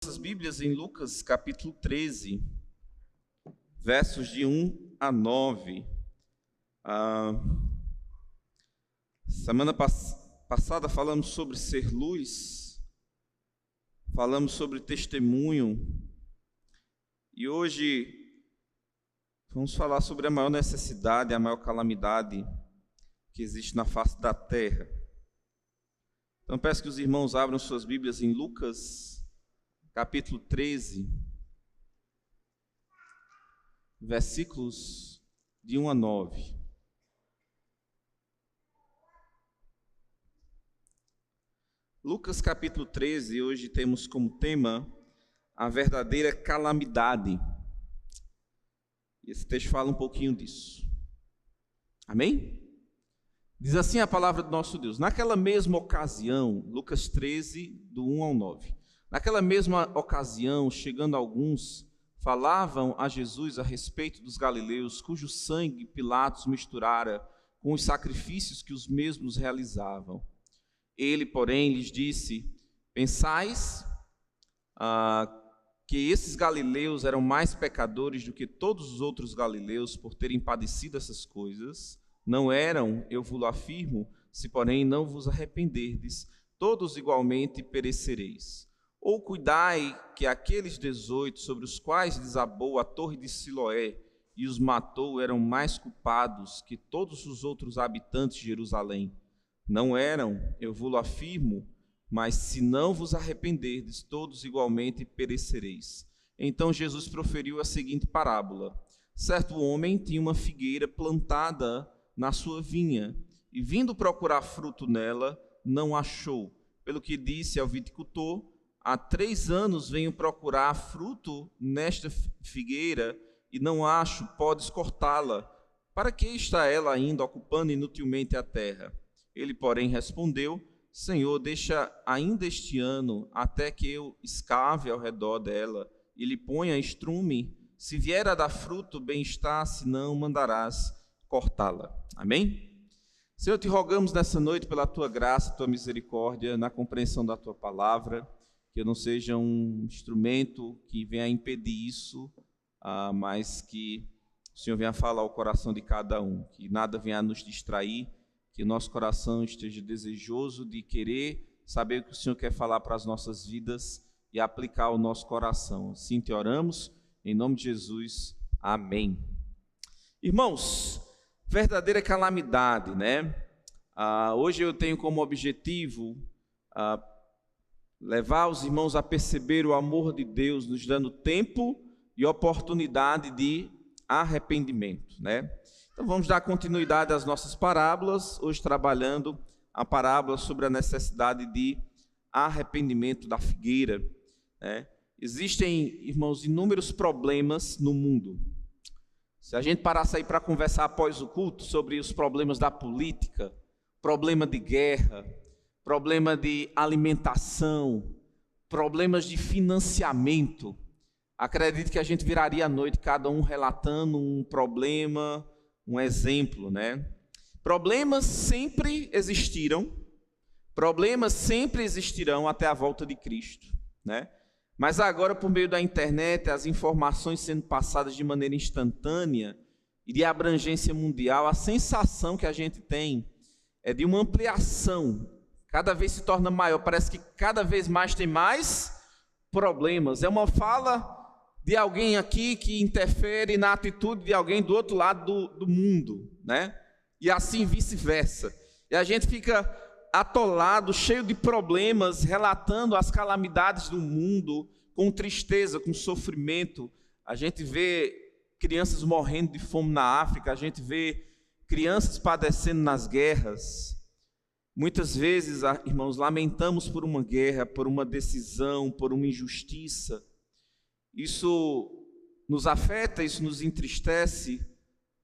Nossas Bíblias em Lucas capítulo 13, versos de 1 a 9. Semana passada falamos sobre ser luz, falamos sobre testemunho, e hoje vamos falar sobre a maior necessidade, a maior calamidade que existe na face da terra. Então peço que os irmãos abram suas Bíblias em Lucas capítulo 13, versículos de 1 a 9. Lucas capítulo 13, hoje temos como tema a verdadeira calamidade. E esse texto fala um pouquinho disso. Amém? Diz assim a palavra do nosso Deus: naquela mesma ocasião, Lucas 13, do 1 ao 9. Naquela mesma ocasião, chegando alguns, falavam a Jesus a respeito dos galileus, cujo sangue Pilatos misturara com os sacrifícios que os mesmos realizavam. Ele, porém, lhes disse: pensais que esses galileus eram mais pecadores do que todos os outros galileus por terem padecido essas coisas? Não eram, eu vos afirmo, se porém não vos arrependerdes, todos igualmente perecereis. Ou cuidai que aqueles 18 sobre os quais desabou a torre de Siloé e os matou eram mais culpados que todos os outros habitantes de Jerusalém. Não eram, eu vos afirmo, mas se não vos arrependerdes, todos igualmente perecereis. Então Jesus proferiu a seguinte parábola: certo homem tinha uma figueira plantada na sua vinha, e vindo procurar fruto nela, não achou. Pelo que disse ao viticultor: há 3 anos venho procurar fruto nesta figueira e não acho, podes cortá-la. Para que está ela ainda ocupando inutilmente a terra? Ele, porém, respondeu: Senhor, deixa ainda este ano, até que eu escave ao redor dela e lhe ponha estrume. Se vier a dar fruto, bem está, se não, mandarás cortá-la. Amém? Senhor, te rogamos nessa noite pela tua graça, tua misericórdia, na compreensão da tua palavra, que eu não seja um instrumento que venha impedir isso, mas que o Senhor venha falar ao coração de cada um, que nada venha nos distrair, que o nosso coração esteja desejoso de querer saber o que o Senhor quer falar para as nossas vidas e aplicar ao nosso coração. Assim te oramos, em nome de Jesus, amém. Irmãos, verdadeira calamidade, né? Hoje eu tenho como objetivo levar os irmãos a perceber o amor de Deus, nos dando tempo e oportunidade de arrependimento, né? Então vamos dar continuidade às nossas parábolas, hoje trabalhando a parábola sobre a necessidade de arrependimento da figueira, né? Existem, irmãos, inúmeros problemas no mundo. Se a gente parasse aí para conversar após o culto sobre os problemas da política, problema de guerra, problema de alimentação, problemas de financiamento, acredito que a gente viraria à noite cada um relatando um problema, um exemplo, né? Problemas sempre existirão até a volta de Cristo, né? Mas agora, por meio da internet, as informações sendo passadas de maneira instantânea e de abrangência mundial, a sensação que a gente tem é de uma ampliação, cada vez se torna maior, parece que cada vez mais tem mais problemas. É uma fala de alguém aqui que interfere na atitude de alguém do outro lado do mundo, né? E assim vice-versa. E a gente fica atolado, cheio de problemas, relatando as calamidades do mundo, com tristeza, com sofrimento. A gente vê crianças morrendo de fome na África, a gente vê crianças padecendo nas guerras. Muitas vezes, irmãos, lamentamos por uma guerra, por uma decisão, por uma injustiça. Isso nos afeta, isso nos entristece.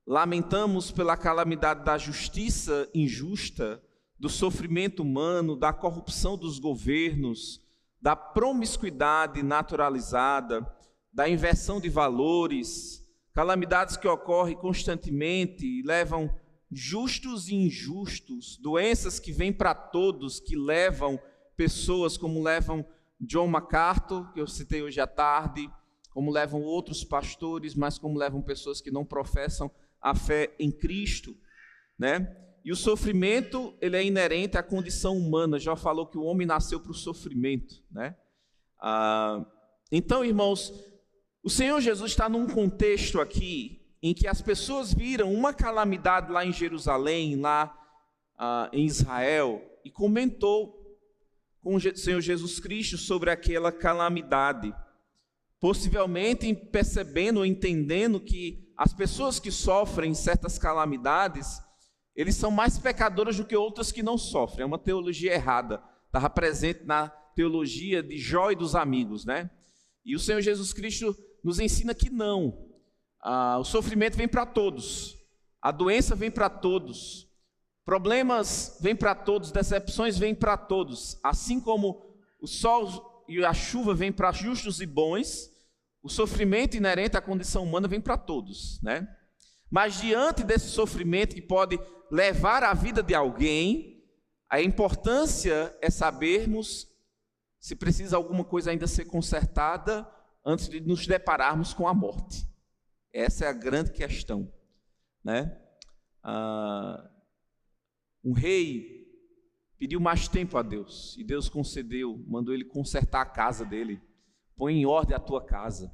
Lamentamos pela calamidade da justiça injusta, do sofrimento humano, da corrupção dos governos, da promiscuidade naturalizada, da inversão de valores, calamidades que ocorrem constantemente e levam justos e injustos, doenças que vêm para todos, que levam pessoas, como levam John MacArthur, que eu citei hoje à tarde, como levam outros pastores, mas como levam pessoas que não professam a fé em Cristo, né? E o sofrimento, ele é inerente à condição humana. Já falou que o homem nasceu para o sofrimento, né? Então, irmãos, o Senhor Jesus está num contexto aqui em que as pessoas viram uma calamidade lá em Jerusalém, lá em Israel, e comentou com o Senhor Jesus Cristo sobre aquela calamidade, possivelmente percebendo ou entendendo que as pessoas que sofrem certas calamidades, eles são mais pecadoras do que outras que não sofrem. É uma teologia errada, estava presente na teologia de Jó e dos amigos, né? E o Senhor Jesus Cristo nos ensina que não. O sofrimento vem para todos, a doença vem para todos, problemas vêm para todos, decepções vêm para todos. Assim como o sol e a chuva vêm para justos e bons, o sofrimento inerente à condição humana vem para todos, né? Mas diante desse sofrimento que pode levar a vida de alguém, a importância é sabermos se precisa alguma coisa ainda ser consertada antes de nos depararmos com a morte. Essa é a grande questão, né? Um rei pediu mais tempo a Deus, e Deus concedeu, mandou ele consertar a casa dele. Põe em ordem a tua casa.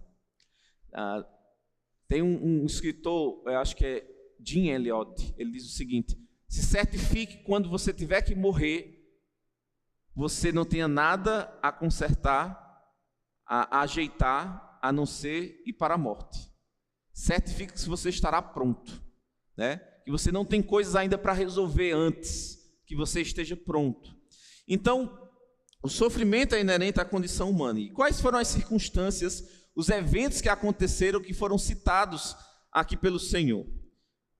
Tem um escritor, eu acho que é Jim Elliot, ele diz o seguinte: se certifique quando você tiver que morrer, você não tenha nada a consertar, a ajeitar, a não ser ir para a morte. Certifique se você estará pronto, né? Que você não tem coisas ainda para resolver antes que você esteja pronto. Então, o sofrimento é inerente à condição humana. E quais foram as circunstâncias, os eventos que aconteceram, que foram citados aqui pelo Senhor?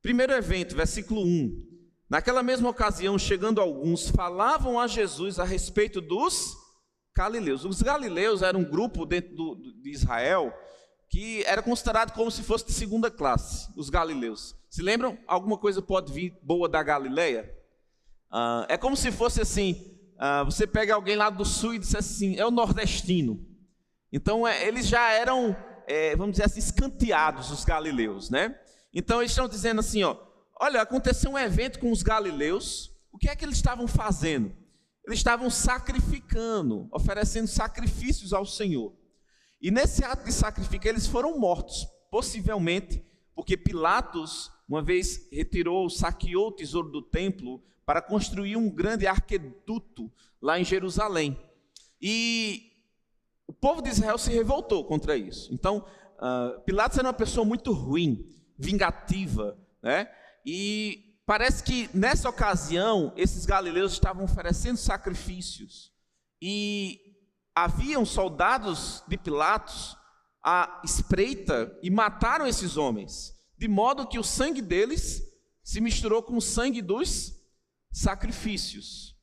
Primeiro evento, versículo 1. Naquela mesma ocasião, chegando alguns, falavam a Jesus a respeito dos galileus. Os galileus eram um grupo dentro de Israel que era considerado como se fosse de segunda classe, os galileus. Se lembram? Alguma coisa pode vir boa da Galileia? É como se fosse assim, você pega alguém lá do sul e diz assim, é o nordestino. Então, eles já eram, vamos dizer assim, escanteados, os galileus, né? Então, eles estão dizendo assim, olha, aconteceu um evento com os galileus, o que é que eles estavam fazendo? Eles estavam sacrificando, oferecendo sacrifícios ao Senhor. E nesse ato de sacrifício, eles foram mortos, possivelmente, porque Pilatos, uma vez saqueou o tesouro do templo para construir um grande arqueduto lá em Jerusalém. E o povo de Israel se revoltou contra isso. Então, Pilatos era uma pessoa muito ruim, vingativa, né? E parece que nessa ocasião, esses galileus estavam oferecendo sacrifícios. E haviam soldados de Pilatos à espreita e mataram esses homens, de modo que o sangue deles se misturou com o sangue dos sacrifícios.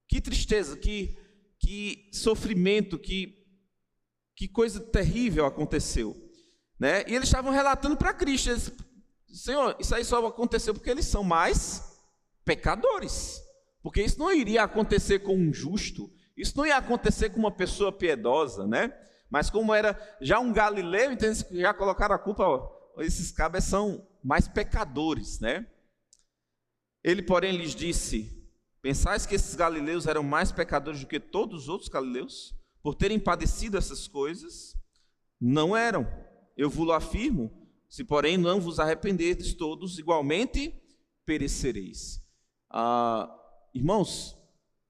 Que tristeza, que sofrimento, que coisa terrível aconteceu, né? E eles estavam relatando para Cristo, eles, Senhor, isso aí só aconteceu porque eles são mais pecadores, porque isso não iria acontecer com um justo, isso não ia acontecer com uma pessoa piedosa, né? Mas como era já um galileu, então eles já colocaram a culpa, esses cabras são mais pecadores, né? Ele, porém, lhes disse, pensais que esses galileus eram mais pecadores do que todos os outros galileus, por terem padecido essas coisas? Não eram, eu vos afirmo, se porém não vos arrependerdes todos, igualmente perecereis. Irmãos,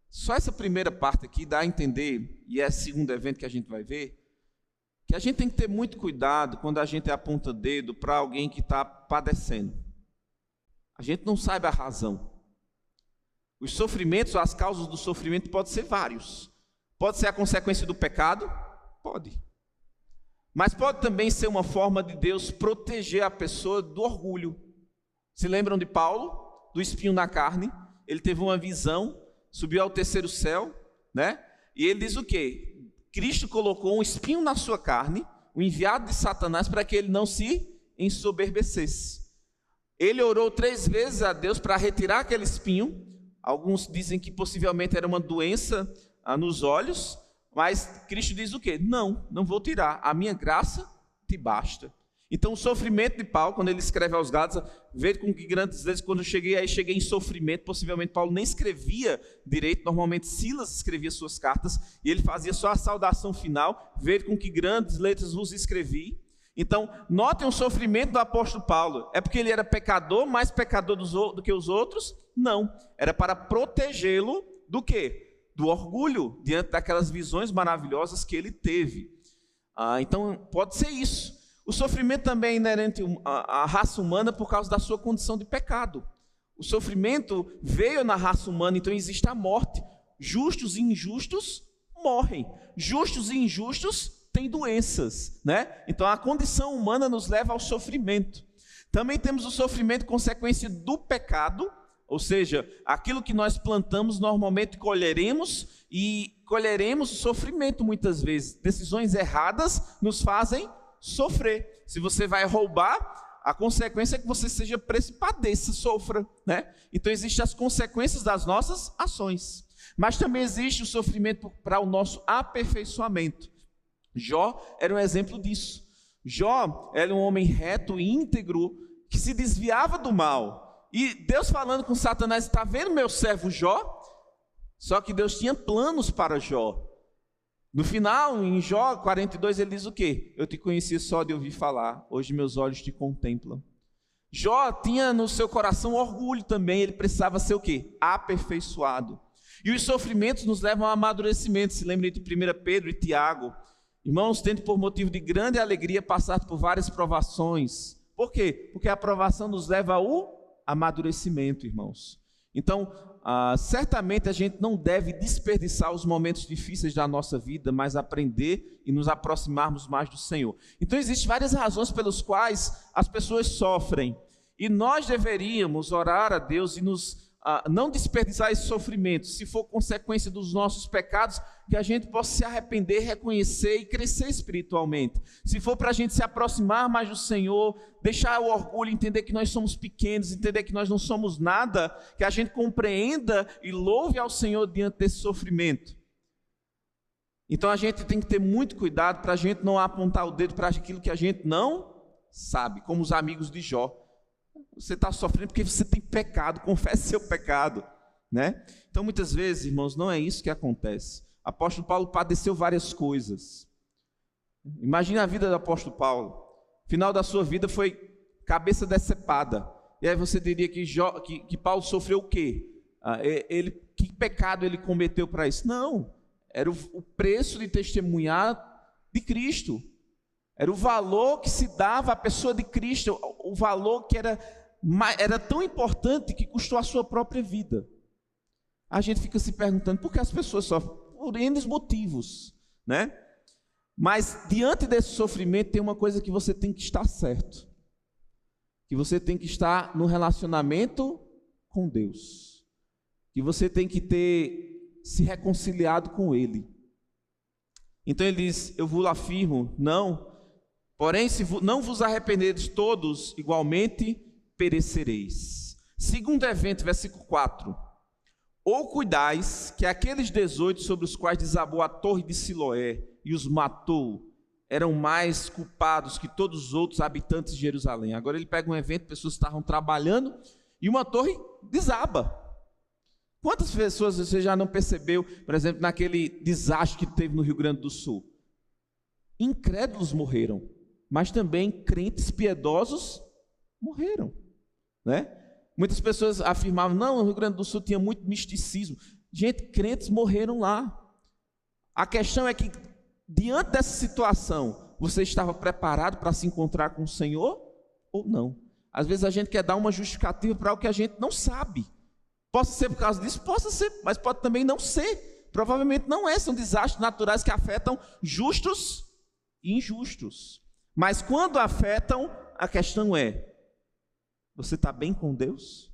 só essa primeira parte aqui dá a entender, e é o segundo evento que a gente vai ver, que a gente tem que ter muito cuidado quando a gente aponta dedo para alguém que está padecendo. A gente não sabe a razão. Os sofrimentos, as causas do sofrimento podem ser vários. Pode ser a consequência do pecado? Pode. Mas pode também ser uma forma de Deus proteger a pessoa do orgulho. Se lembram de Paulo, do espinho na carne? Ele teve uma visão, subiu ao terceiro céu, né? E ele diz o quê? Cristo colocou um espinho na sua carne, o enviado de Satanás, para que ele não se ensoberbecesse. Ele orou 3 vezes a Deus para retirar aquele espinho. Alguns dizem que possivelmente era uma doença nos olhos, Mas Cristo diz o quê? Não vou tirar, a minha graça te basta. Então o sofrimento de Paulo, quando ele escreve aos Gálatas, veja com que grandes vezes, quando eu cheguei em sofrimento, possivelmente Paulo nem escrevia direito, normalmente Silas escrevia suas cartas, e ele fazia só a saudação final, veja com que grandes letras vos escrevi. Então, notem o sofrimento do apóstolo Paulo. É porque ele era pecador, mais pecador do que os outros? Não. Era para protegê-lo do quê? Do orgulho, diante daquelas visões maravilhosas que ele teve. Então, pode ser isso. O sofrimento também é inerente à raça humana por causa da sua condição de pecado. O sofrimento veio na raça humana, então existe a morte. Justos e injustos morrem. Justos e injustos têm doenças, né? Então a condição humana nos leva ao sofrimento. Também temos o sofrimento consequência do pecado, ou seja, aquilo que nós plantamos normalmente colheremos, e colheremos o sofrimento muitas vezes. Decisões erradas nos fazem sofrer. Se você vai roubar, a consequência é que você padeça, sofra, né? Então existem as consequências das nossas ações. Mas também existe o sofrimento para o nosso aperfeiçoamento. Jó era um exemplo disso. Jó era um homem reto e íntegro que se desviava do mal. E Deus falando com Satanás: está vendo meu servo Jó? Só que Deus tinha planos para Jó. No final, em Jó 42, ele diz o quê? Eu te conhecia só de ouvir falar, hoje meus olhos te contemplam. Jó tinha no seu coração orgulho também, ele precisava ser o quê? Aperfeiçoado. E os sofrimentos nos levam ao amadurecimento. Se lembrem de 1 Pedro e Tiago. Irmãos, tendo por motivo de grande alegria passar por várias provações. Por quê? Porque a provação nos leva ao amadurecimento, irmãos. Então, certamente a gente não deve desperdiçar os momentos difíceis da nossa vida, mas aprender e nos aproximarmos mais do Senhor. Então, existem várias razões pelas quais as pessoas sofrem. E nós deveríamos orar a Deus e não desperdiçar esse sofrimento. Se for consequência dos nossos pecados, que a gente possa se arrepender, reconhecer e crescer espiritualmente. Se for para a gente se aproximar mais do Senhor, deixar o orgulho, entender que nós somos pequenos, entender que nós não somos nada, que a gente compreenda e louve ao Senhor diante desse sofrimento. Então a gente tem que ter muito cuidado para a gente não apontar o dedo para aquilo que a gente não sabe, como os amigos de Jó. Você está sofrendo porque você tem pecado, confesse seu pecado, né? Então muitas vezes, irmãos, não é isso que acontece. O apóstolo Paulo padeceu várias coisas. Imagina a vida do apóstolo Paulo. O final da sua vida foi cabeça decepada. E aí você diria que Paulo sofreu o quê? Que pecado ele cometeu para isso? Não, era o preço de testemunhar de Cristo. Era o valor que se dava à pessoa de Cristo, o valor que era tão importante que custou a sua própria vida. A gente fica se perguntando por que as pessoas sofrem, por N motivos, né? Mas diante desse sofrimento tem uma coisa que você tem que estar certo, que você tem que estar no relacionamento com Deus, que você tem que ter se reconciliado com Ele. Então ele diz: eu vos afirmo, porém, se não vos arrependerdes todos, igualmente perecereis. Segundo evento, versículo 4. Ou cuidais que aqueles 18 sobre os quais desabou a torre de Siloé e os matou, eram mais culpados que todos os outros habitantes de Jerusalém. Agora ele pega um evento, pessoas estavam trabalhando e uma torre desaba. Quantas pessoas você já não percebeu, por exemplo, naquele desastre que teve no Rio Grande do Sul? Incrédulos morreram, mas também crentes piedosos morreram, né? Muitas pessoas afirmavam: não, o Rio Grande do Sul tinha muito misticismo. Gente, crentes morreram lá. A questão é que, diante dessa situação, você estava preparado para se encontrar com o Senhor ou não? Às vezes a gente quer dar uma justificativa para o que a gente não sabe. Possa ser por causa disso? Possa ser, mas pode também não ser. Provavelmente não é, são desastres naturais que afetam justos e injustos. Mas quando afetam, a questão é: você está bem com Deus?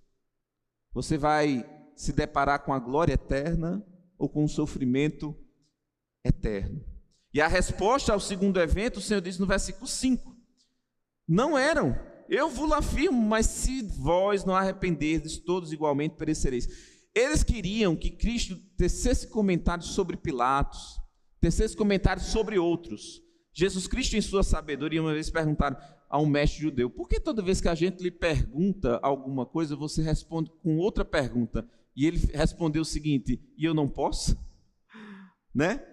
Você vai se deparar com a glória eterna ou com o sofrimento eterno? E a resposta ao segundo evento, o Senhor diz no versículo 5: não eram. Eu vos afirmo, mas se vós não arrependerdes, todos igualmente perecereis. Eles queriam que Cristo tecesse comentários sobre Pilatos, Tecesse comentários sobre outros. Jesus Cristo, em sua sabedoria, uma vez perguntaram a um mestre judeu: por que toda vez que a gente lhe pergunta alguma coisa, você responde com outra pergunta? E ele respondeu o seguinte: e eu não posso? Né?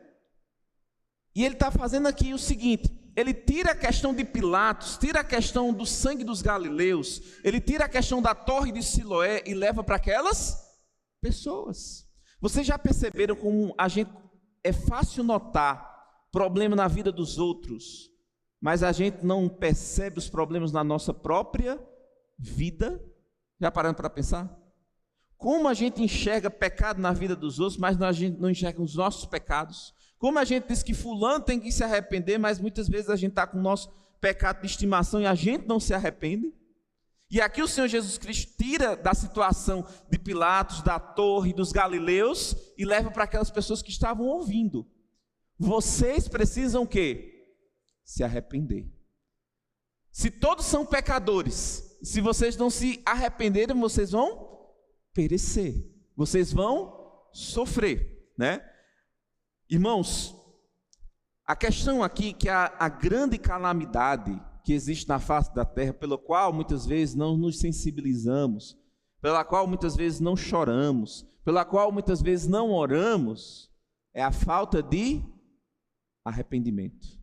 E ele está fazendo aqui o seguinte: ele tira a questão de Pilatos, tira a questão do sangue dos galileus, ele tira a questão da torre de Siloé e leva para aquelas pessoas. Vocês já perceberam como é fácil notar problema na vida dos outros, mas a gente não percebe os problemas na nossa própria vida? Já parando para pensar? Como a gente enxerga pecado na vida dos outros, mas a gente não enxerga os nossos pecados? Como a gente diz que fulano tem que se arrepender, mas muitas vezes a gente está com o nosso pecado de estimação e a gente não se arrepende? E aqui o Senhor Jesus Cristo tira da situação de Pilatos, da torre, dos galileus e leva para aquelas pessoas que estavam ouvindo. Vocês precisam o quê? Se arrepender. Se todos são pecadores, se vocês não se arrependerem, vocês vão perecer, vocês vão sofrer, né? Irmãos, a questão aqui que a grande calamidade que existe na face da terra, pela qual muitas vezes não nos sensibilizamos, pela qual muitas vezes não choramos, pela qual muitas vezes não oramos, é a falta de arrependimento.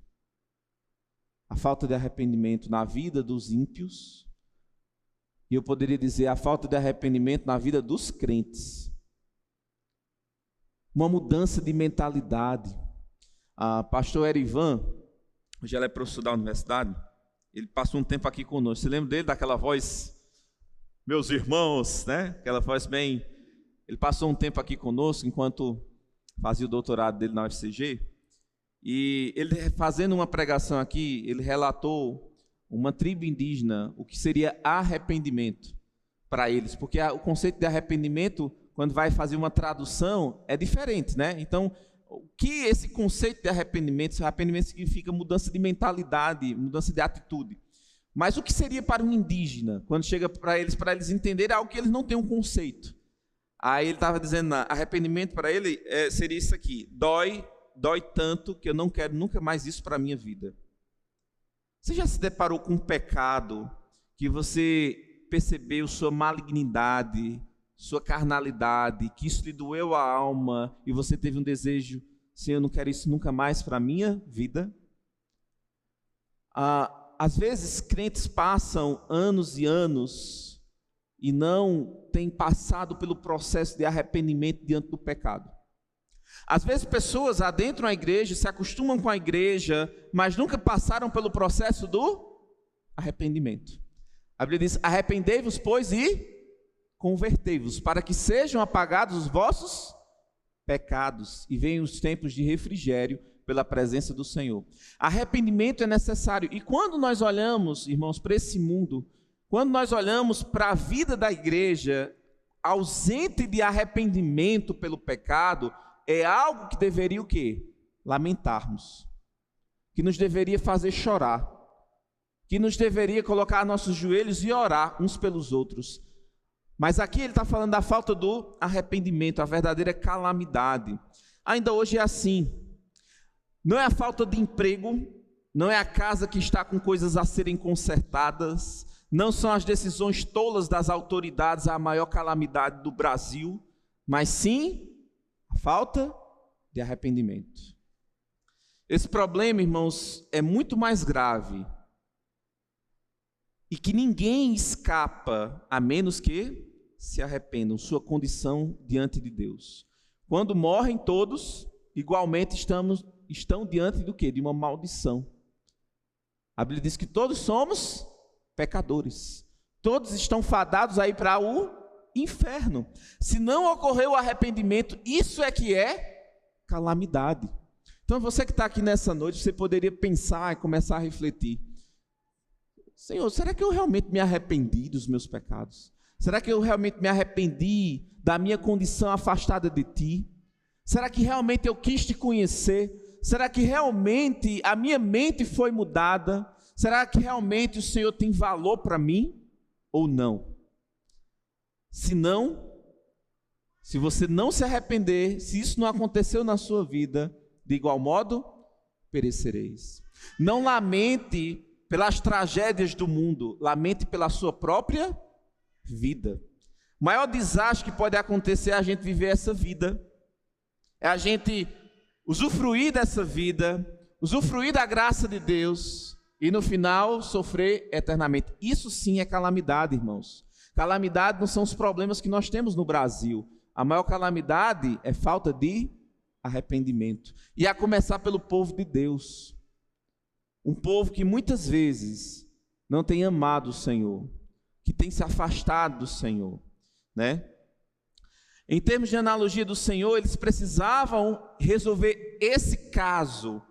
A falta de arrependimento na vida dos ímpios, e eu poderia dizer a falta de arrependimento na vida dos crentes. Uma mudança de mentalidade. A pastor Erivan, hoje ela é professor da universidade, ele passou um tempo aqui conosco. Você lembra dele, daquela voz, meus irmãos, né? Aquela voz bem... Ele passou um tempo aqui conosco, enquanto fazia o doutorado dele na UFCG, e ele fazendo uma pregação aqui, ele relatou uma tribo indígena, o que seria arrependimento para eles, porque o conceito de arrependimento, quando vai fazer uma tradução, é diferente, né? Então, o que esse conceito de arrependimento? Arrependimento significa mudança de mentalidade, mudança de atitude. Mas o que seria para um indígena, quando chega para eles entenderem algo que eles não têm um conceito? Aí ele estava dizendo, arrependimento para ele seria isso aqui: dói tanto que eu não quero nunca mais isso para a minha vida. Você já se deparou com um pecado que você percebeu sua malignidade, sua carnalidade, que isso lhe doeu a alma e você teve um desejo: Senhor, eu não quero isso nunca mais para a minha vida? Às vezes crentes passam anos e anos e não têm passado pelo processo de arrependimento diante do pecado. Às vezes pessoas adentram a igreja, se acostumam com a igreja, mas nunca passaram pelo processo do arrependimento. A Bíblia diz: arrependei-vos, pois, e convertei-vos, para que sejam apagados os vossos pecados e venham os tempos de refrigério pela presença do Senhor. Arrependimento é necessário. E quando nós olhamos, irmãos, para esse mundo, quando nós olhamos para a vida da igreja ausente de arrependimento pelo pecado, é algo que deveria o quê? Lamentarmos. Que nos deveria fazer chorar. Que nos deveria colocar nossos joelhos e orar uns pelos outros. Mas aqui ele está falando da falta do arrependimento, a verdadeira calamidade. Ainda hoje é assim. Não é a falta de emprego, não é a casa que está com coisas a serem consertadas, não são as decisões tolas das autoridades a maior calamidade do Brasil, mas sim a falta de arrependimento. Esse problema, irmãos, é muito mais grave e que ninguém escapa a menos que se arrependam, sua condição diante de Deus. Quando morrem todos, igualmente estão diante do quê? De uma maldição. A Bíblia diz que todos somos pecadores. Todos estão fadados aí para o inferno. Se não ocorreu o arrependimento, isso é que é calamidade. Então você que está aqui nessa noite, você poderia pensar e começar a refletir: Senhor, será que eu realmente me arrependi dos meus pecados? Será que eu realmente me arrependi da minha condição afastada de Ti? Será que realmente eu quis Te conhecer? Será que realmente a minha mente foi mudada? Será que realmente o Senhor tem valor para mim ou não? Se não, se você não se arrepender, se isso não aconteceu na sua vida, de igual modo perecereis. Não lamente pelas tragédias do mundo, lamente pela sua própria vida. O maior desastre que pode acontecer é a gente viver essa vida, é a gente usufruir dessa vida, usufruir da graça de Deus e no final sofrer eternamente. Isso sim é calamidade, irmãos. Calamidade não são os problemas que nós temos no Brasil. A maior calamidade é falta de arrependimento. E a começar pelo povo de Deus. Um povo que muitas vezes não tem amado o Senhor, que tem se afastado do Senhor, né? Em termos de analogia do Senhor, eles precisavam resolver esse caso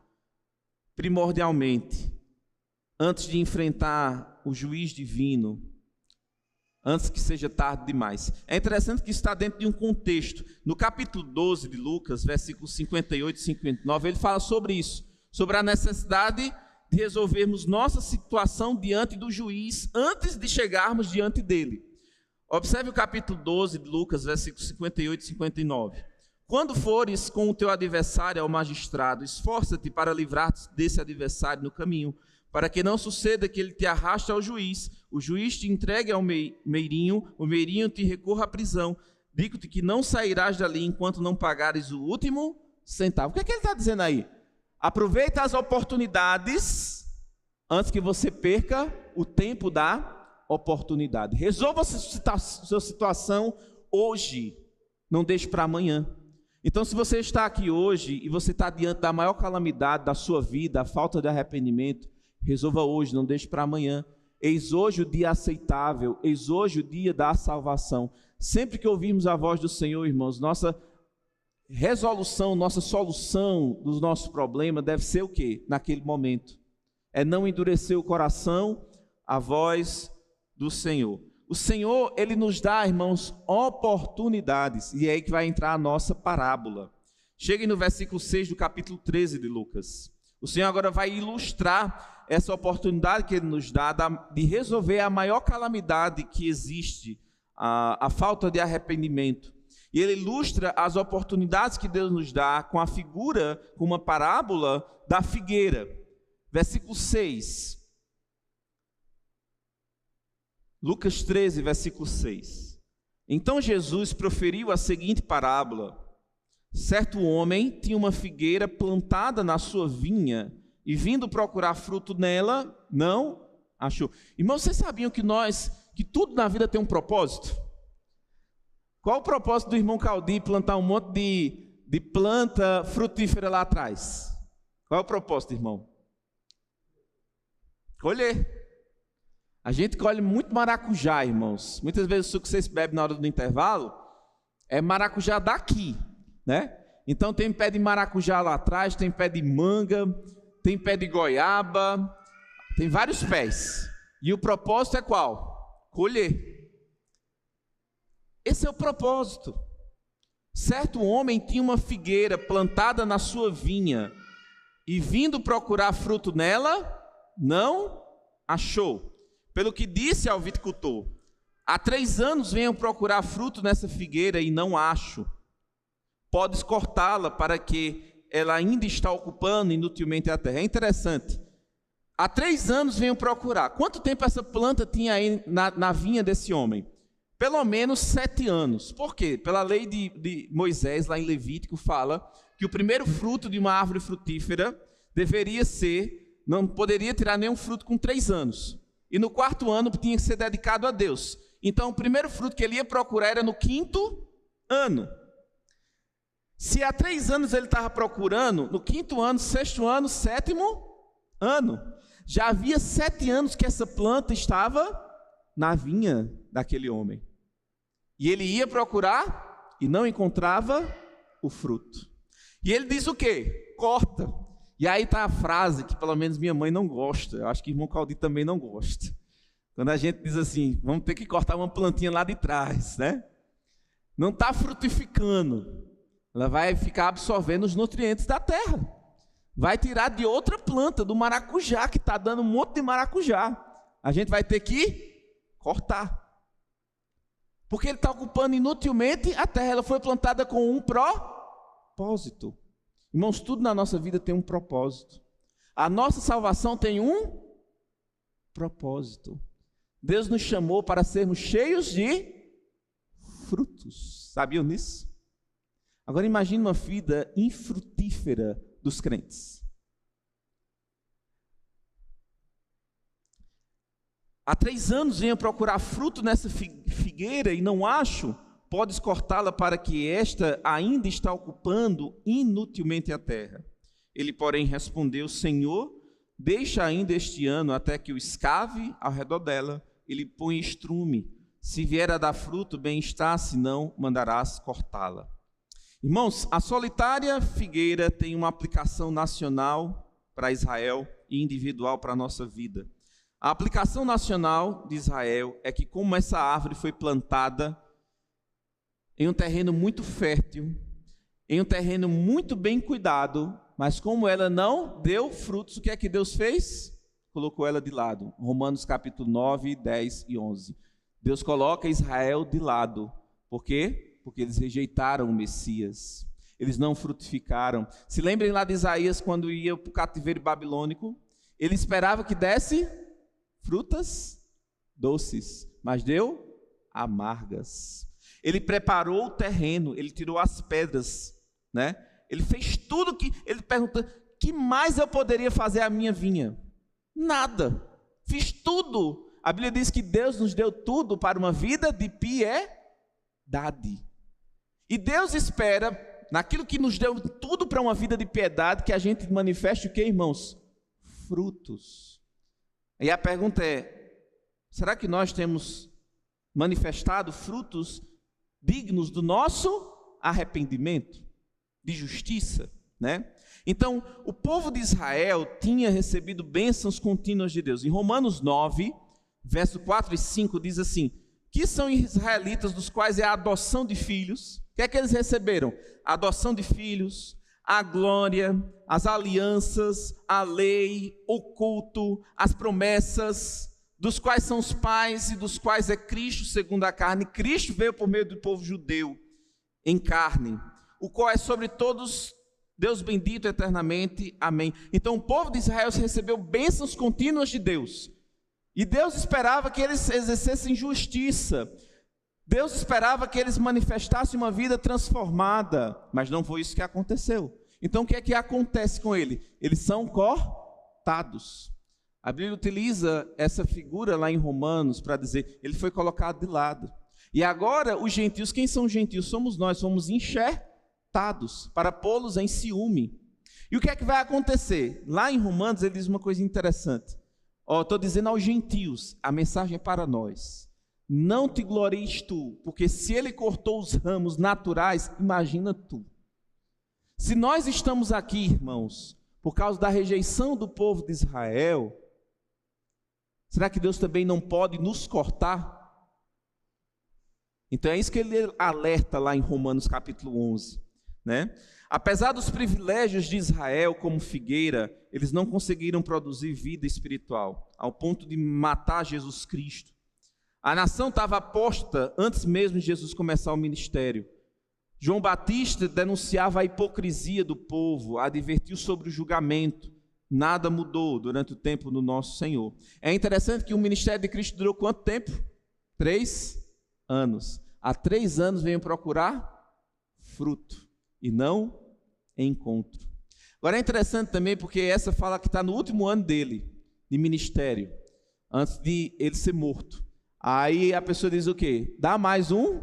primordialmente, antes de enfrentar o juiz divino, antes que seja tarde demais. É interessante que isso está dentro de um contexto. No capítulo 12 de Lucas, versículos 58 e 59, ele fala sobre isso, sobre a necessidade de resolvermos nossa situação diante do juiz, antes de chegarmos diante dele. Observe o capítulo 12 de Lucas, versículos 58 e 59. Quando fores com o teu adversário ao magistrado, esforça-te para livrar-te desse adversário no caminho, para que não suceda que ele te arraste ao juiz, o juiz te entregue ao meirinho, o meirinho te recorra à prisão. Digo-te que não sairás dali enquanto não pagares o último centavo. O que é que ele está dizendo aí? Aproveita as oportunidades antes que você perca o tempo da oportunidade. Resolva a sua situação hoje, não deixe para amanhã. Então, se você está aqui hoje e você está diante da maior calamidade da sua vida, a falta de arrependimento, resolva hoje, não deixe para amanhã. Eis hoje o dia aceitável, eis hoje o dia da salvação. Sempre que ouvirmos a voz do Senhor, irmãos, nossa resolução, nossa solução dos nossos problemas deve ser o quê? Naquele momento. É não endurecer o coração à voz do Senhor. O Senhor, Ele nos dá, irmãos, oportunidades. E é aí que vai entrar a nossa parábola. Cheguem no versículo 6 do capítulo 13 de Lucas. O Senhor agora vai ilustrar essa oportunidade que Ele nos dá de resolver a maior calamidade que existe, a falta de arrependimento. E Ele ilustra as oportunidades que Deus nos dá com a figura, com uma parábola da figueira. Versículo 6. Lucas 13, versículo 6. Então Jesus proferiu a seguinte parábola. Certo homem tinha uma figueira plantada na sua vinha e vindo procurar fruto nela, não achou. Irmãos, vocês sabiam que tudo na vida tem um propósito? Qual o propósito do irmão Caldi plantar um monte de planta frutífera lá atrás? Qual é o propósito, irmão? Colher. A gente colhe muito maracujá, irmãos. Muitas vezes o suco que vocês bebem na hora do intervalo é maracujá daqui, né? Então tem pé de maracujá lá atrás, tem pé de manga, tem pé de goiaba, tem vários pés. E o propósito é qual? Colher. Esse é o propósito. Certo homem tinha uma figueira plantada na sua vinha e vindo procurar fruto nela, não achou. Pelo que disse ao viticultor: há 3 anos venho procurar fruto nessa figueira e não acho. Podes cortá-la para que ela ainda está ocupando inutilmente a terra. É interessante. Há 3 anos venho procurar. Quanto tempo essa planta tinha aí na vinha desse homem? Pelo menos 7 anos. Por quê? Pela lei de Moisés, lá em Levítico, fala que o primeiro fruto de uma árvore frutífera deveria ser, não poderia tirar nenhum fruto com 3 anos. E no 4º ano tinha que ser dedicado a Deus. Então o primeiro fruto que ele ia procurar era no 5º ano. Se há 3 anos ele estava procurando, no 5º ano, 6º ano, 7º ano, já havia 7 anos que essa planta estava na vinha daquele homem. E ele ia procurar e não encontrava o fruto. E ele diz o quê? Corta. E aí está a frase que pelo menos minha mãe não gosta. Eu acho que o irmão Caldi também não gosta. Quando a gente diz assim, vamos ter que cortar uma plantinha lá de trás, né? Não está frutificando. Ela vai ficar absorvendo os nutrientes da terra. Vai tirar de outra planta, do maracujá, que está dando um monte de maracujá. A gente vai ter que cortar. Porque ele está ocupando inutilmente a terra. Ela foi plantada com um propósito. Irmãos, tudo na nossa vida tem um propósito. A nossa salvação tem um propósito. Deus nos chamou para sermos cheios de frutos. Sabiam disso? Agora imagine uma vida infrutífera dos crentes. Há 3 anos venho procurar fruto nessa figueira e não acho. Podes cortá-la para que esta ainda está ocupando inutilmente a terra. Ele, porém, respondeu: Senhor, deixa ainda este ano até que o escave ao redor dela, ele põe estrume. Se vier a dar fruto, bem está, se não, mandarás cortá-la. Irmãos, a solitária figueira tem uma aplicação nacional para Israel e individual para a nossa vida. A aplicação nacional de Israel é que, como essa árvore foi plantada em um terreno muito fértil, em um terreno muito bem cuidado, mas como ela não deu frutos, o que é que Deus fez? Colocou ela de lado. Romanos capítulo 9, 10 e 11. Deus coloca Israel de lado. Por quê? Porque eles rejeitaram o Messias. Eles não frutificaram. Se lembrem lá de Isaías, quando ia para o cativeiro babilônico, ele esperava que desse frutas doces, mas deu amargas. Ele preparou o terreno, ele tirou as pedras, né? Ele fez tudo que... Ele perguntou: que mais eu poderia fazer à minha vinha? Nada. Fiz tudo. A Bíblia diz que Deus nos deu tudo para uma vida de piedade. E Deus espera, naquilo que nos deu tudo para uma vida de piedade, que a gente manifeste o que, irmãos? Frutos. E a pergunta é: será que nós temos manifestado frutos dignos do nosso arrependimento, de justiça, né? Então, o povo de Israel tinha recebido bênçãos contínuas de Deus. Em Romanos 9, verso 4 e 5, diz assim: que são israelitas, dos quais é a adoção de filhos. O que é que eles receberam? A adoção de filhos, a glória, as alianças, a lei, o culto, as promessas, dos quais são os pais e dos quais é Cristo segundo a carne. Cristo veio por meio do povo judeu em carne, o qual é sobre todos Deus bendito eternamente. Amém. Então o povo de Israel recebeu bênçãos contínuas de Deus. E Deus esperava que eles exercessem justiça. Deus esperava que eles manifestassem uma vida transformada. Mas não foi isso que aconteceu. Então o que é que acontece com ele? Eles são cortados. A Bíblia utiliza essa figura lá em Romanos para dizer: ele foi colocado de lado. E agora os gentios, quem são os gentios? Somos nós, fomos enxertados para pô-los em ciúme. E o que é que vai acontecer? Lá em Romanos ele diz uma coisa interessante. Estou dizendo aos gentios, a mensagem é para nós. Não te glories tu, porque se ele cortou os ramos naturais, imagina tu. Se nós estamos aqui, irmãos, por causa da rejeição do povo de Israel, será que Deus também não pode nos cortar? Então é isso que ele alerta lá em Romanos capítulo 11, né? Apesar dos privilégios de Israel como figueira, eles não conseguiram produzir vida espiritual, ao ponto de matar Jesus Cristo. A nação estava apóstata antes mesmo de Jesus começar o ministério. João Batista denunciava a hipocrisia do povo, advertiu sobre o julgamento. Nada mudou durante o tempo do nosso Senhor. É interessante que o ministério de Cristo durou quanto tempo? 3 anos. Há 3 anos venho procurar fruto e não encontro. Agora é interessante também porque essa fala que está no último ano dele, de ministério, antes de ele ser morto. Aí a pessoa diz o quê? Dá mais um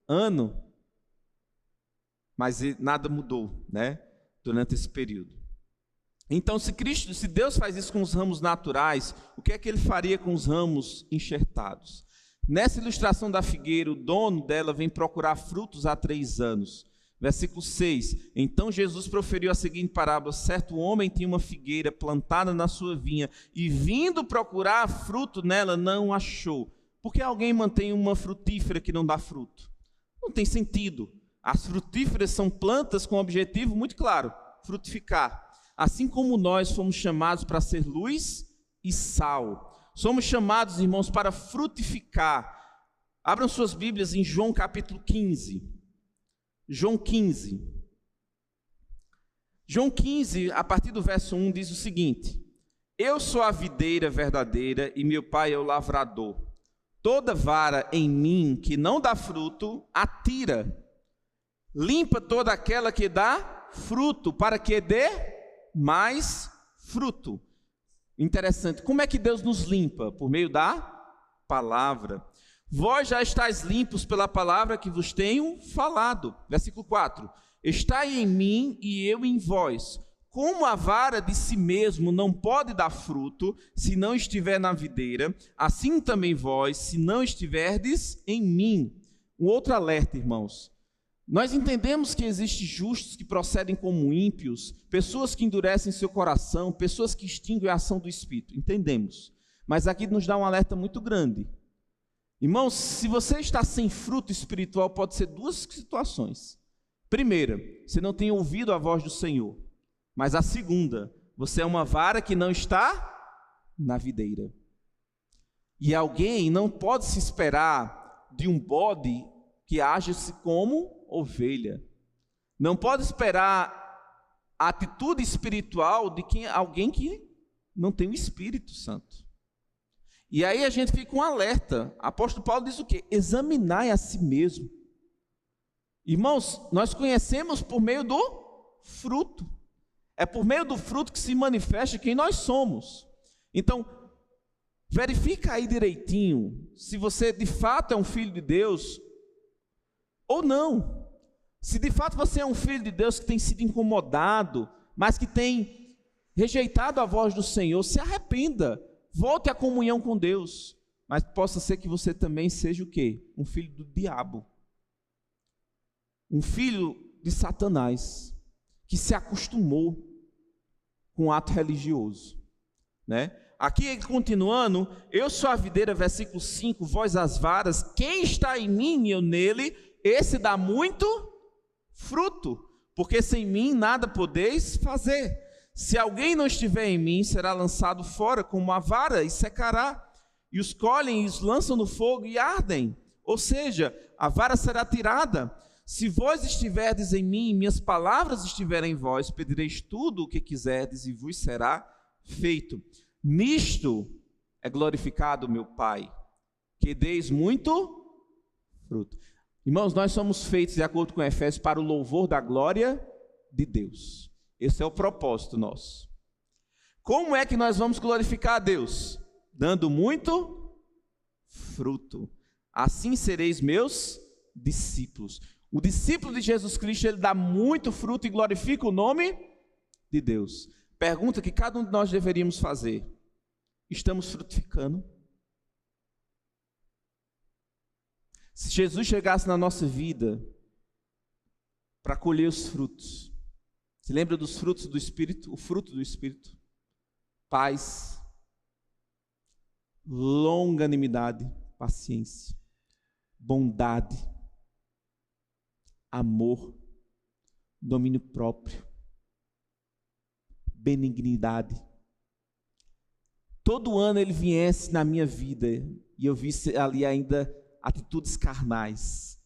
ano. Mas nada mudou, né? Durante esse período. Então, se Deus faz isso com os ramos naturais, o que é que ele faria com os ramos enxertados? Nessa ilustração da figueira, o dono dela vem procurar frutos há 3 anos. Versículo 6. Então Jesus proferiu a seguinte parábola: certo homem tinha uma figueira plantada na sua vinha, e vindo procurar fruto nela, não achou. Por que alguém mantém uma frutífera que não dá fruto? Não tem sentido. As frutíferas são plantas com um objetivo muito claro: frutificar. Assim como nós fomos chamados para ser luz e sal. Somos chamados, irmãos, para frutificar. Abram suas Bíblias em João capítulo 15. João 15. João 15, a partir do verso 1, diz o seguinte: Eu sou a videira verdadeira e meu pai é o lavrador. Toda vara em mim que não dá fruto, atira. Limpa toda aquela que dá fruto, para que dê mais fruto. Interessante, como é que Deus nos limpa? Por meio da palavra. Vós já estáis limpos pela palavra que vos tenho falado. Versículo 4. Estai em mim e eu em vós. Como a vara de si mesmo não pode dar fruto, se não estiver na videira, assim também vós, se não estiverdes em mim. Um outro alerta, irmãos. Nós entendemos que existem justos que procedem como ímpios, pessoas que endurecem seu coração, pessoas que extinguem a ação do Espírito. Entendemos. Mas aqui nos dá um alerta muito grande. Irmãos, se você está sem fruto espiritual, pode ser duas situações. Primeira, você não tem ouvido a voz do Senhor. Mas a segunda, você é uma vara que não está na videira. E alguém não pode se esperar de um bode que age-se como ovelha. Não pode esperar a atitude espiritual de alguém que não tem o Espírito Santo. E aí a gente fica um alerta. O apóstolo Paulo diz o quê? Examinai a si mesmo. Irmãos, nós conhecemos por meio do fruto. É por meio do fruto que se manifesta quem nós somos. Então, verifica aí direitinho se você de fato é um filho de Deus ou não. Se de fato você é um filho de Deus que tem sido incomodado, mas que tem rejeitado a voz do Senhor, se arrependa, volte à comunhão com Deus. Mas possa ser que você também seja o quê? Um filho do diabo. Um filho de Satanás, que se acostumou com o ato religioso, né? Aqui ele continuando, eu sou a videira, versículo 5, vós as varas, quem está em mim e eu nele, esse dá muito fruto, porque sem mim nada podeis fazer. Se alguém não estiver em mim, será lançado fora como uma vara e secará, e os colhem e os lançam no fogo e ardem, ou seja, a vara será tirada. Se vós estiverdes em mim, e minhas palavras estiverem em vós, pedireis tudo o que quiserdes e vos será feito. Nisto é glorificado meu Pai, que deis muito fruto. Irmãos, nós somos feitos, de acordo com Efésios, para o louvor da glória de Deus. Esse é o propósito nosso. Como é que nós vamos glorificar a Deus? Dando muito fruto. Assim sereis meus discípulos. O discípulo de Jesus Cristo, ele dá muito fruto e glorifica o nome de Deus. Pergunta que cada um de nós deveríamos fazer: estamos frutificando? Se Jesus chegasse na nossa vida para colher os frutos, se lembra dos frutos do Espírito? O fruto do Espírito: paz, longanimidade, paciência, bondade, amor, domínio próprio, benignidade. Todo ano ele viesse na minha vida e eu visse ali ainda atitudes carnais,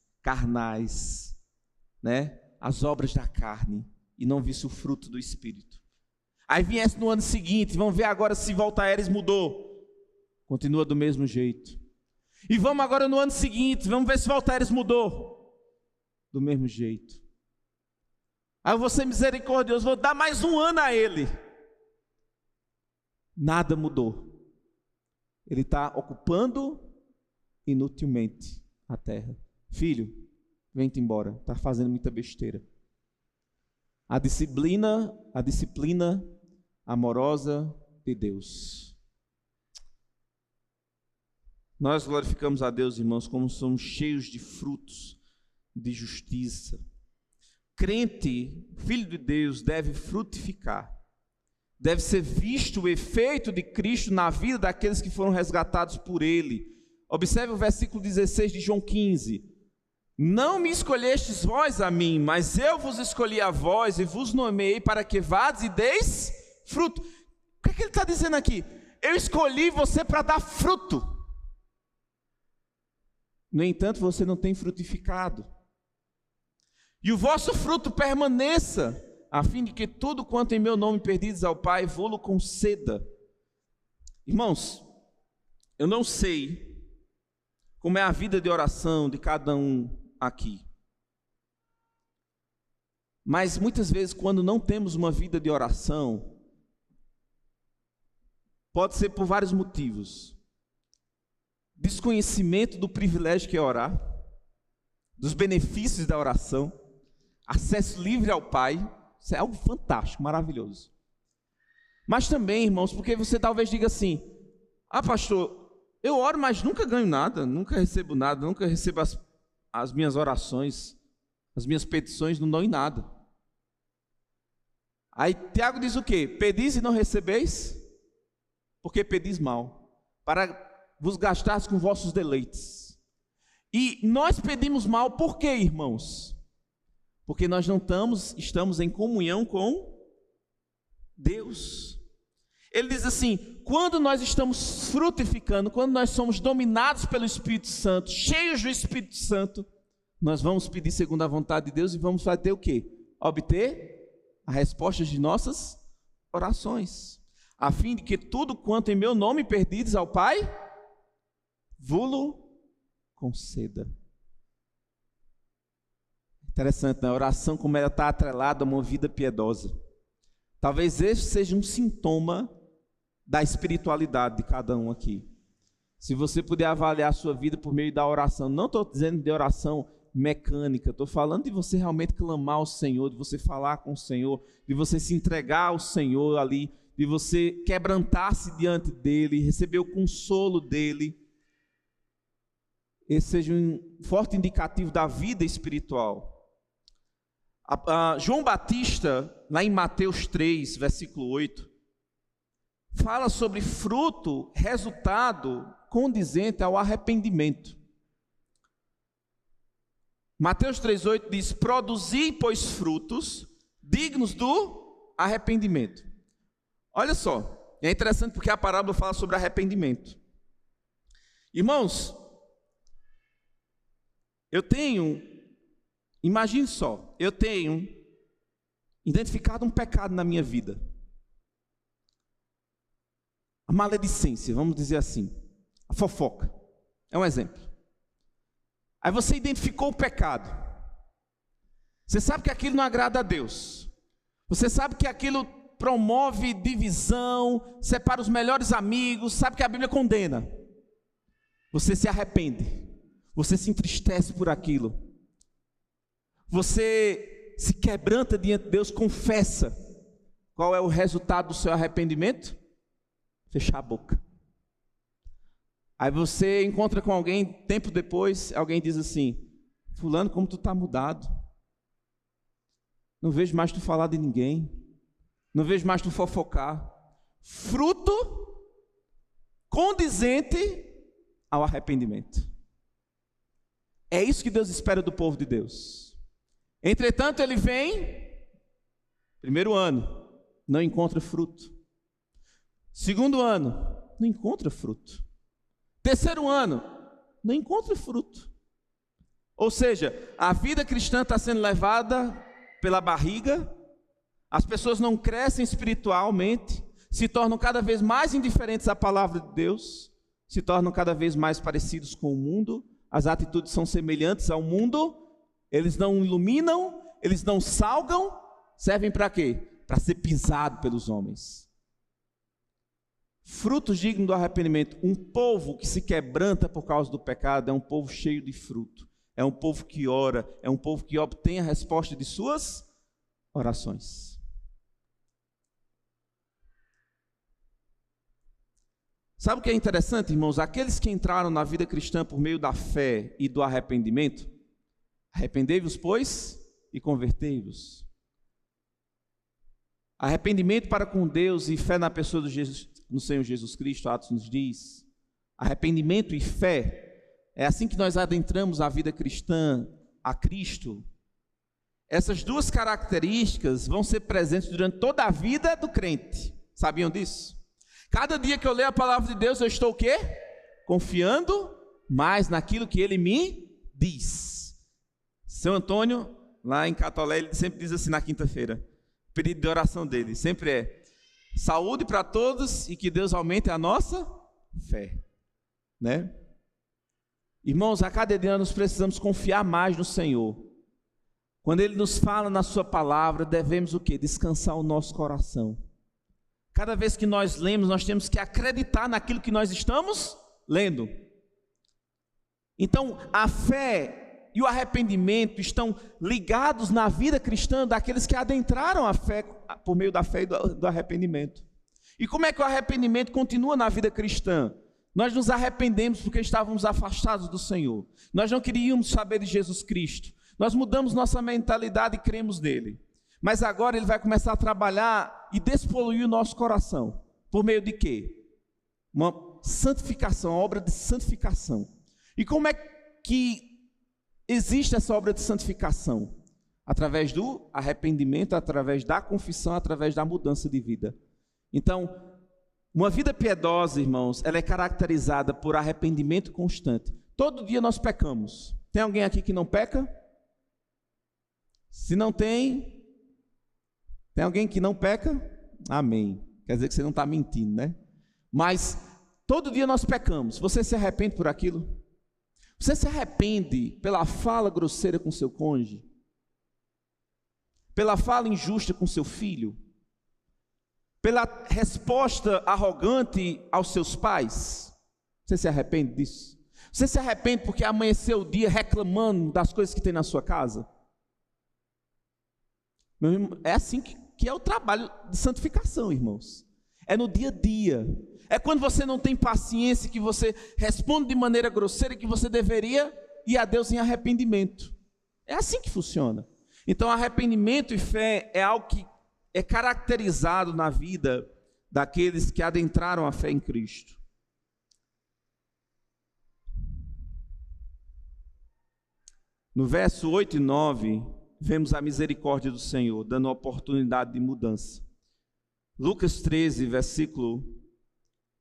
né? As obras da carne, e não visse o fruto do Espírito. Aí viesse no ano seguinte, vamos ver agora se Voltaires mudou. Continua do mesmo jeito. E vamos agora no ano seguinte, vamos ver se Voltaires mudou. Do mesmo jeito. Aí eu vou ser misericordioso, vou dar mais um ano a ele. Nada mudou. Ele está ocupando inutilmente a terra. Filho, vem-te embora, está fazendo muita besteira. A disciplina amorosa de Deus. Nós glorificamos a Deus, irmãos, como somos cheios de frutos de justiça. Crente, filho de Deus, deve frutificar. Deve ser visto o efeito de Cristo na vida daqueles que foram resgatados por Ele. Observe o versículo 16 de João 15. Não me escolhestes vós a mim, mas eu vos escolhi a vós e vos nomeei para que vades e deis fruto. O que é que ele está dizendo aqui? Eu escolhi você para dar fruto. No entanto, você não tem frutificado. E o vosso fruto permaneça, a fim de que tudo quanto em meu nome pedires ao Pai, vô-lo conceda. Irmãos, eu não sei como é a vida de oração de cada um aqui. Mas muitas vezes, quando não temos uma vida de oração, pode ser por vários motivos. Desconhecimento do privilégio que é orar, dos benefícios da oração, acesso livre ao Pai, isso é algo fantástico, maravilhoso. Mas também, irmãos, porque você talvez diga assim: ah, pastor, eu oro, mas nunca ganho nada, nunca recebo nada, nunca recebo as minhas orações, as minhas petições não dão em nada. Aí Tiago diz o quê? Pedis e não recebeis, porque pedis mal, para vos gastares com vossos deleites. E nós pedimos mal por quê, irmãos? Porque nós não estamos em comunhão com Deus. Ele diz assim: quando nós estamos frutificando, quando nós somos dominados pelo Espírito Santo, cheios do Espírito Santo, nós vamos pedir segundo a vontade de Deus e vamos fazer o quê? Obter a resposta de nossas orações, a fim de que tudo quanto em meu nome pedides ao Pai, vô-lo conceda. Interessante, né? A oração, como ela está atrelada a uma vida piedosa. Talvez esse seja um sintoma da espiritualidade de cada um aqui. Se você puder avaliar a sua vida por meio da oração, não estou dizendo de oração mecânica, estou falando de você realmente clamar ao Senhor, de você falar com o Senhor, de você se entregar ao Senhor ali, de você quebrantar-se diante dEle, receber o consolo dEle. Esse seja um forte indicativo da vida espiritual. João Batista, lá em Mateus 3, versículo 8, fala sobre fruto, resultado condizente ao arrependimento. Mateus 3,8 diz: produzi, pois, frutos dignos do arrependimento. Olha só, é interessante porque a parábola fala sobre arrependimento. Irmãos, imagine só, eu tenho identificado um pecado na minha vida. A maledicência, vamos dizer assim, a fofoca, é um exemplo. Aí você identificou o pecado. Você sabe que aquilo não agrada a Deus. Você sabe que aquilo promove divisão, separa os melhores amigos, sabe que a Bíblia condena. Você se arrepende, você se entristece por aquilo. Você se quebranta diante de Deus, confessa. Qual é o resultado do seu arrependimento? Fechar a boca. Aí você encontra com alguém, tempo depois, alguém diz assim: fulano, como tu está mudado. Não vejo mais tu falar de ninguém. Não vejo mais tu fofocar. Fruto condizente ao arrependimento. É isso que Deus espera do povo de Deus. Entretanto, ele vem, primeiro ano, não encontra fruto. Segundo ano, não encontra fruto. Terceiro ano, não encontra fruto. Ou seja, a vida cristã está sendo levada pela barriga, as pessoas não crescem espiritualmente, se tornam cada vez mais indiferentes à palavra de Deus, se tornam cada vez mais parecidos com o mundo, as atitudes são semelhantes ao mundo, eles não iluminam, eles não salgam, servem para quê? Para ser pisado pelos homens. Frutos dignos do arrependimento. Um povo que se quebranta por causa do pecado é um povo cheio de fruto. É um povo que ora, é um povo que obtém a resposta de suas orações. Sabe o que é interessante, irmãos? Aqueles que entraram na vida cristã por meio da fé e do arrependimento, arrependei-vos, pois, e convertei-vos. Arrependimento para com Deus e fé na pessoa do Jesus, no Senhor Jesus Cristo, Atos nos diz. Arrependimento e fé, é assim que nós adentramos a vida cristã a Cristo. Essas duas características vão ser presentes durante toda a vida do crente. Sabiam disso? Cada dia que eu leio a palavra de Deus, eu estou o quê? Confiando mais naquilo que Ele me diz. São Antônio, lá em Catolé, ele sempre diz assim na quinta-feira: O pedido de oração dele sempre é saúde para todos e que Deus aumente a nossa fé, né? Irmãos, a cada dia nós precisamos confiar mais no Senhor. Quando Ele nos fala na sua palavra, devemos o quê? Descansar o nosso coração. Cada vez que nós lemos, nós temos que acreditar naquilo que nós estamos lendo. Então, a fé e o arrependimento estão ligados na vida cristã daqueles que adentraram a fé por meio da fé e do arrependimento. E como é que o arrependimento continua na vida cristã? Nós nos arrependemos porque estávamos afastados do Senhor. Nós não queríamos saber de Jesus Cristo. Nós mudamos nossa mentalidade e cremos nele. Mas agora Ele vai começar a trabalhar e despoluir o nosso coração. Por meio de quê? Uma santificação, uma obra de santificação. E como é que existe essa obra de santificação? Através do arrependimento, através da confissão, através da mudança de vida. Então, uma vida piedosa, irmãos, ela é caracterizada por arrependimento constante. Todo dia nós pecamos. Tem alguém aqui que não peca? Se não tem, tem alguém que não peca? Amém. Quer dizer que você não está mentindo, né? Mas todo dia nós pecamos. Você se arrepende por aquilo? Você se arrepende pela fala grosseira com seu cônjuge? Pela fala injusta com seu filho? Pela resposta arrogante aos seus pais? Você se arrepende disso? Você se arrepende porque amanheceu o dia reclamando das coisas que tem na sua casa? Meu irmão, é assim que é o trabalho de santificação, irmãos. É no dia a dia. É quando você não tem paciência, que você responde de maneira grosseira, que você deveria ir a Deus em arrependimento. É assim que funciona. Então, arrependimento e fé é algo que é caracterizado na vida daqueles que adentraram a fé em Cristo. No verso 8 e 9, vemos a misericórdia do Senhor, dando a oportunidade de mudança. Lucas 13, versículo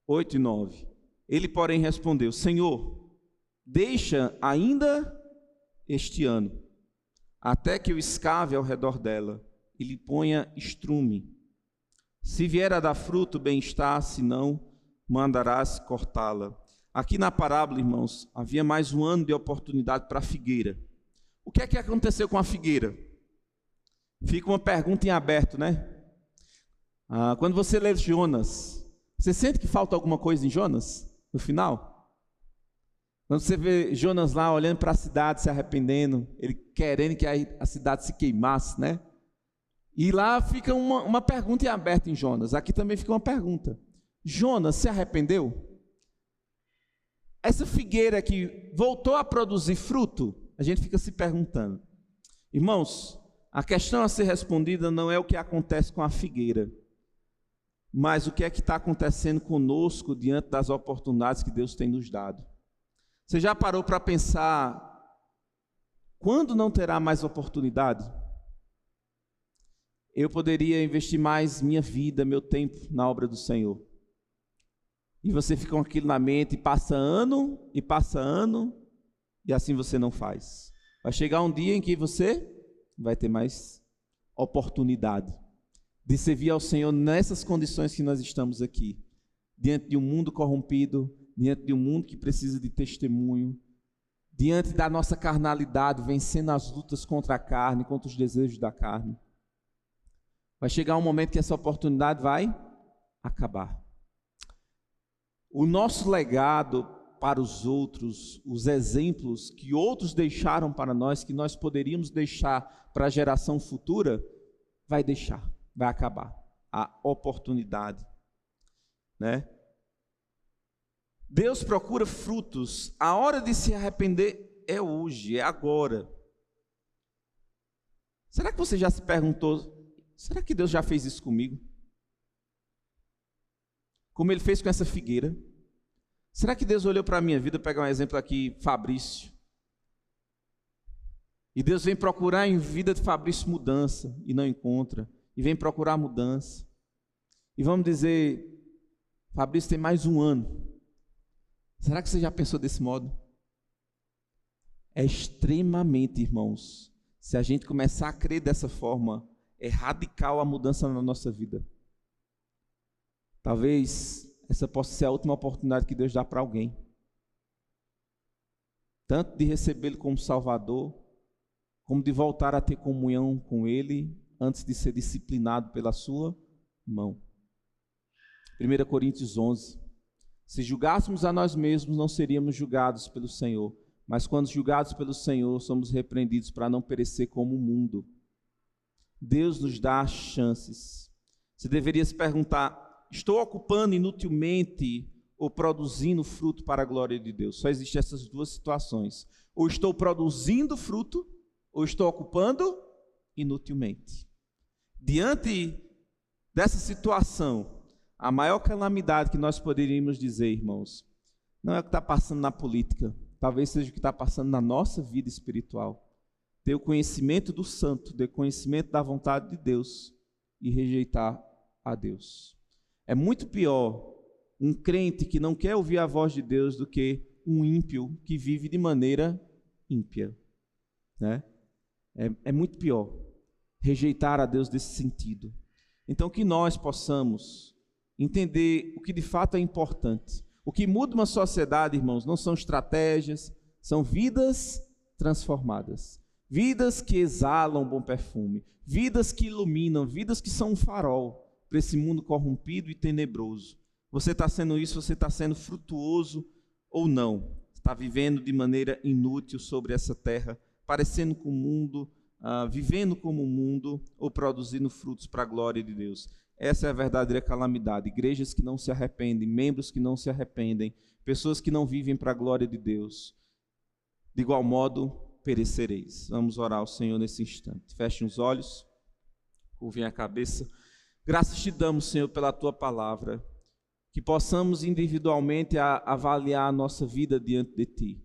8 e 9. Ele, porém, respondeu: Senhor, deixa ainda este ano, até que eu escave ao redor dela e lhe ponha estrume. Se vier a dar fruto, bem está, se não, mandarás cortá-la. Aqui na parábola, irmãos, havia mais um ano de oportunidade para a figueira. O que é que aconteceu com a figueira? Fica uma pergunta em aberto, né? Quando você lê Jonas, você sente que falta alguma coisa em Jonas, no final? Quando você vê Jonas lá olhando para a cidade, se arrependendo, ele querendo que a cidade se queimasse, né? E lá fica uma pergunta em aberto em Jonas. Aqui também fica uma pergunta. Jonas se arrependeu? Essa figueira que voltou a produzir fruto, a gente fica se perguntando. Irmãos, a questão a ser respondida não é o que acontece com a figueira, mas o que é que está acontecendo conosco diante das oportunidades que Deus tem nos dado. Você já parou para pensar quando não terá mais oportunidade? Eu poderia investir mais minha vida, meu tempo na obra do Senhor. E você fica com aquilo na mente e passa ano, e assim você não faz. Vai chegar um dia em que você vai ter mais oportunidade de servir ao Senhor nessas condições que nós estamos aqui, diante de um mundo corrompido, diante de um mundo que precisa de testemunho, diante da nossa carnalidade, vencendo as lutas contra a carne, contra os desejos da carne. Vai chegar um momento que essa oportunidade vai acabar. O nosso legado para os outros, os exemplos que outros deixaram para nós, que nós poderíamos deixar para a geração futura, vai acabar. A oportunidade, né? Deus procura frutos. A hora de se arrepender é hoje, é agora. Será que você já se perguntou, será que Deus já fez isso comigo? Como Ele fez com essa figueira? Será que Deus olhou para a minha vida, pegar um exemplo aqui, Fabrício, e Deus vem procurar em vida de Fabrício mudança, e não encontra, e vem procurar mudança, e vamos dizer, Fabrício tem mais um ano, será que você já pensou desse modo? É extremamente, irmãos, se a gente começar a crer dessa forma, é radical a mudança na nossa vida. Talvez essa possa ser a última oportunidade que Deus dá para alguém. Tanto de recebê-lo como Salvador, como de voltar a ter comunhão com Ele antes de ser disciplinado pela sua mão. 1 Coríntios 11. Se julgássemos a nós mesmos, não seríamos julgados pelo Senhor. Mas quando julgados pelo Senhor, somos repreendidos para não perecer como o mundo. Deus nos dá chances. Você deveria se perguntar: estou ocupando inutilmente ou produzindo fruto para a glória de Deus? Só existem essas duas situações. Ou estou produzindo fruto, ou estou ocupando inutilmente. Diante dessa situação, a maior calamidade que nós poderíamos dizer, irmãos, não é o que está passando na política, talvez seja o que está passando na nossa vida espiritual. Ter o conhecimento do santo, ter o conhecimento da vontade de Deus e rejeitar a Deus. É muito pior um crente que não quer ouvir a voz de Deus do que um ímpio que vive de maneira ímpia, né? É muito pior rejeitar a Deus desse sentido. Então, que nós possamos entender o que de fato é importante. O que muda uma sociedade, irmãos, não são estratégias, são vidas transformadas. Vidas que exalam bom perfume, vidas que iluminam, vidas que são um farol para esse mundo corrompido e tenebroso. Você está sendo isso, você está sendo frutuoso ou não? Está vivendo de maneira inútil sobre essa terra, parecendo com o mundo, vivendo como o mundo ou produzindo frutos para a glória de Deus. Essa é a verdadeira calamidade. Igrejas que não se arrependem, membros que não se arrependem, pessoas que não vivem para a glória de Deus. De igual modo, perecereis. Vamos orar ao Senhor nesse instante. Fechem os olhos, curvem a cabeça. Graças te damos, Senhor, pela tua palavra, que possamos individualmente avaliar a nossa vida diante de ti.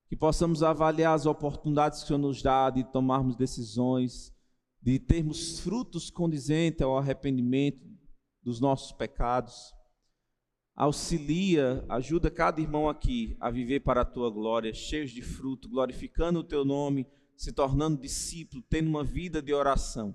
Que possamos avaliar as oportunidades que o Senhor nos dá de tomarmos decisões, de termos frutos condizentes ao arrependimento dos nossos pecados. Auxilia, ajuda cada irmão aqui a viver para a tua glória, cheios de fruto, glorificando o teu nome, se tornando discípulo, tendo uma vida de oração.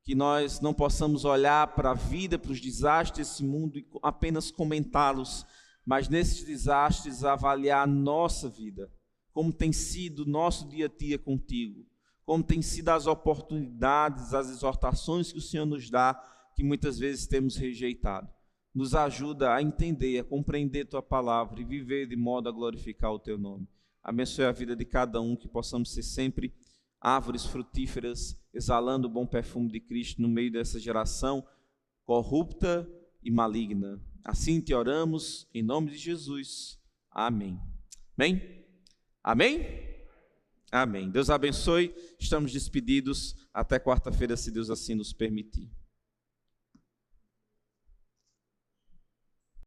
Que nós não possamos olhar para a vida, para os desastres desse mundo e apenas comentá-los, mas nesses desastres avaliar a nossa vida, como tem sido o nosso dia a dia contigo, como tem sido as oportunidades, as exortações que o Senhor nos dá, que muitas vezes temos rejeitado. Nos ajuda a entender, a compreender tua palavra e viver de modo a glorificar o teu nome. Abençoe a vida de cada um, que possamos ser sempre árvores frutíferas, exalando o bom perfume de Cristo no meio dessa geração corrupta e maligna. Assim te oramos, em nome de Jesus. Amém. Amém? Amém? Amém. Deus abençoe. Estamos despedidos. Até quarta-feira, se Deus assim nos permitir.